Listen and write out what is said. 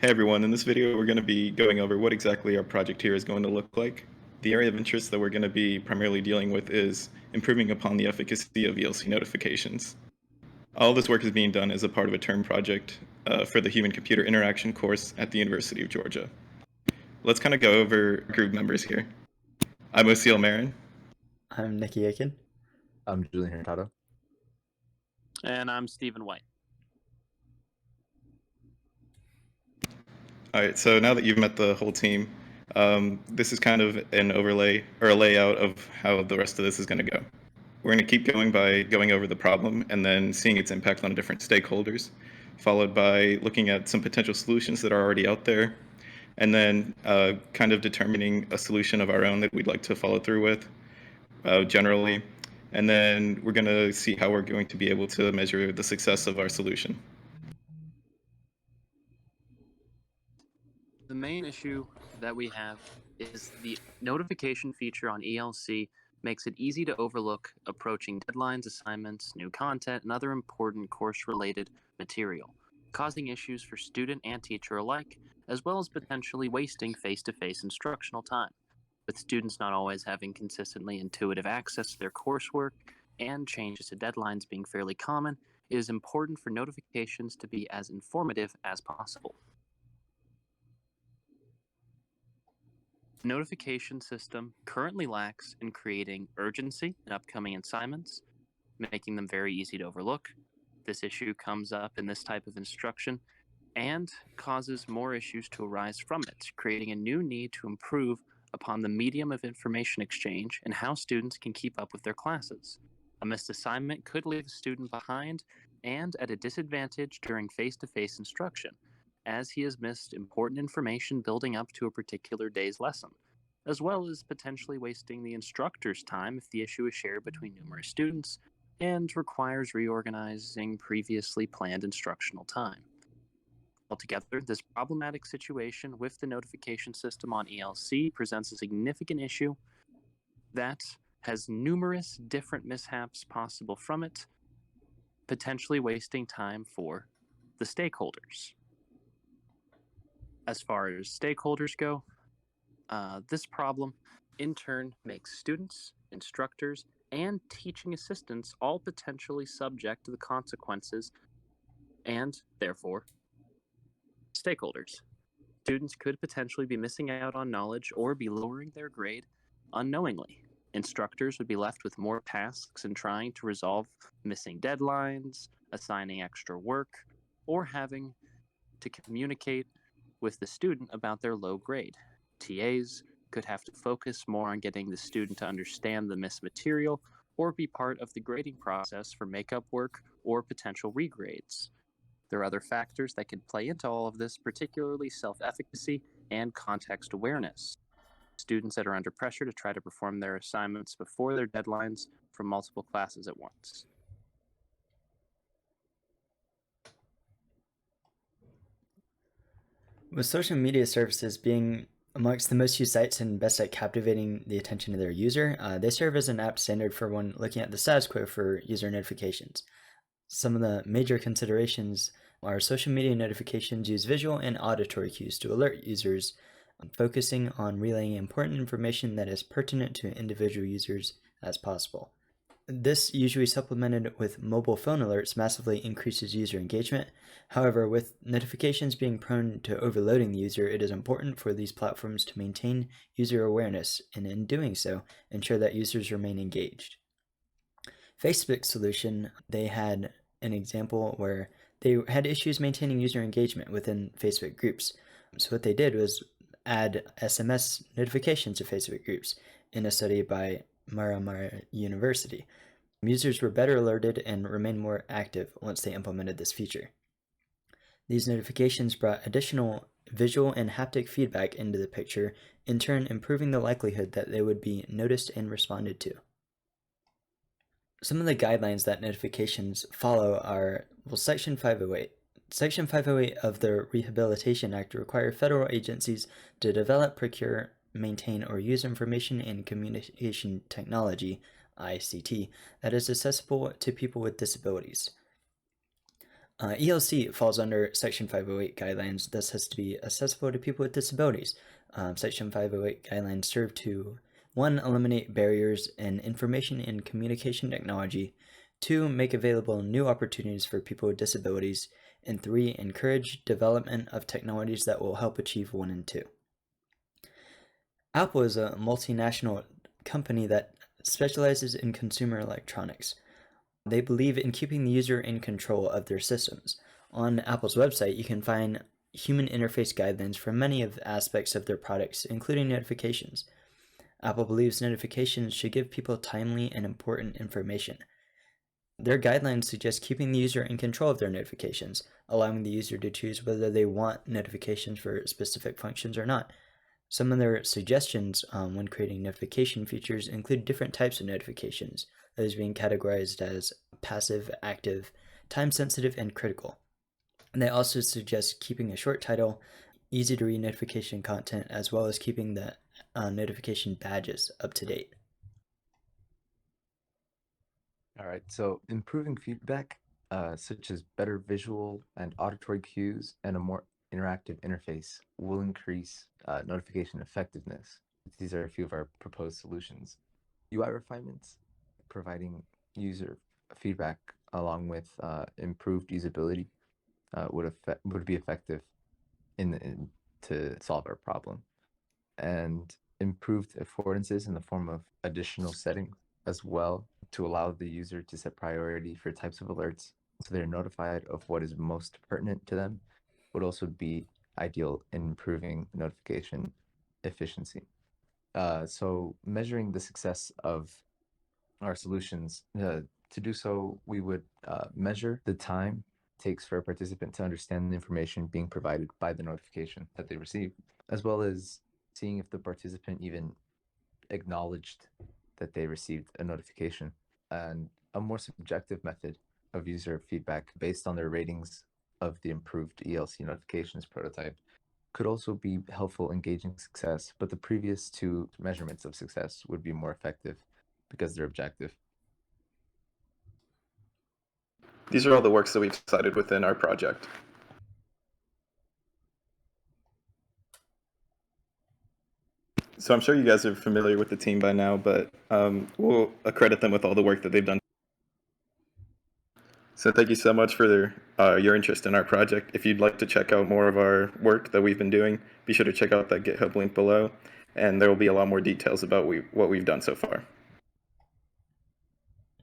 Hey everyone, in this video we're going to be going over what exactly our project here is going to look like. The area of interest that we're going to be primarily dealing with is improving upon the efficacy of ELC notifications. All this work is being done as a part of a term project for the Human-Computer Interaction course at the University of Georgia. Let's kind of go over group members here. I'm Osil Marin. I'm Nikki Aiken. I'm Julian Hurtado. And I'm Stephen White. All right, so now that you've met the whole team, this is kind of an overlay or a layout of how the rest of this is going to go. We're going to keep going by going over the problem and then seeing its impact on different stakeholders, followed by looking at some potential solutions that are already out there, and then kind of determining a solution of our own that we'd like to follow through with generally. And then we're going to see how we're going to be able to measure the success of our solution. The main issue that we have is the notification feature on ELC makes it easy to overlook approaching deadlines, assignments, new content, and other important course-related material, causing issues for student and teacher alike, as well as potentially wasting face-to-face instructional time. With students not always having consistently intuitive access to their coursework and changes to deadlines being fairly common, it is important for notifications to be as informative as possible. The notification system currently lacks in creating urgency in upcoming assignments, making them very easy to overlook. This issue comes up in this type of instruction and causes more issues to arise from it, creating a new need to improve upon the medium of information exchange and how students can keep up with their classes. A missed assignment could leave a student behind and at a disadvantage during face-to-face instruction, as he has missed important information building up to a particular day's lesson, as well as potentially wasting the instructor's time if the issue is shared between numerous students and requires reorganizing previously planned instructional time. Altogether, this problematic situation with the notification system on ELC presents a significant issue that has numerous different mishaps possible from it, potentially wasting time for the stakeholders. As far as stakeholders go, this problem in turn makes students, instructors, and teaching assistants all potentially subject to the consequences and, therefore, stakeholders. Students could potentially be missing out on knowledge or be lowering their grade unknowingly. Instructors would be left with more tasks in trying to resolve missing deadlines, assigning extra work, or having to communicate with the student about their low grade. TAs could have to focus more on getting the student to understand the missed material or be part of the grading process for makeup work or potential regrades. There are other factors that could play into all of this, particularly self-efficacy and context awareness. Students that are under pressure to try to perform their assignments before their deadlines from multiple classes at once. With social media services being amongst the most used sites and best at captivating the attention of their user, they serve as an apt standard for when looking at the status quo for user notifications. Some of the major considerations are social media notifications use visual and auditory cues to alert users, focusing on relaying important information that is pertinent to individual users as possible. This, usually supplemented with mobile phone alerts, massively increases user engagement. However, with notifications being prone to overloading the user, it is important for these platforms to maintain user awareness, and in doing so, ensure that users remain engaged. Facebook's solution, they had an example where they had issues maintaining user engagement within Facebook groups. So what they did was add SMS notifications to Facebook groups in a study by Mara University. Users were better alerted and remained more active once they implemented this feature. These notifications brought additional visual and haptic feedback into the picture, in turn improving the likelihood that they would be noticed and responded to. Some of the guidelines that notifications follow are, Section 508. Section 508 of the Rehabilitation Act requires federal agencies to develop, procure, maintain, or use information and communication technology, ICT, that is accessible to people with disabilities. ELC falls under Section 508 guidelines, thus has to be accessible to people with disabilities. Section 508 guidelines serve to 1. Eliminate barriers in information and communication technology, 2. Make available new opportunities for people with disabilities, and 3. Encourage development of technologies that will help achieve 1 and 2. Apple is a multinational company that specializes in consumer electronics. They believe in keeping the user in control of their systems. On Apple's website, you can find human interface guidelines for many of the aspects of their products, including notifications. Apple believes notifications should give people timely and important information. Their guidelines suggest keeping the user in control of their notifications, allowing the user to choose whether they want notifications for specific functions or not. Some of their suggestions when creating notification features include different types of notifications, those being categorized as passive, active, time-sensitive, and critical. And they also suggest keeping a short title, easy-to-read notification content, as well as keeping the notification badges up to date. All right, so improving feedback, such as better visual and auditory cues and a more interactive interface, will increase notification effectiveness. These are a few of our proposed solutions. UI refinements, providing user feedback along with improved usability would be effective to solve our problem. And improved affordances in the form of additional settings as well to allow the user to set priority for types of alerts so they're notified of what is most pertinent to them would also be ideal in improving notification efficiency. So measuring the success of our solutions, to do so, we would measure the time it takes for a participant to understand the information being provided by the notification that they receive, as well as seeing if the participant even acknowledged that they received a notification, and a more subjective method of user feedback based on their ratings of the improved ELC notifications prototype could also be helpful in gauging success, but the previous two measurements of success would be more effective because they're objective. These are all the works that we've cited within our project. So I'm sure you guys are familiar with the team by now, but we'll accredit them with all the work that they've done. So thank you so much for your interest in our project. If you'd like to check out more of our work that we've been doing, be sure to check out that GitHub link below, and there will be a lot more details about what we've done so far.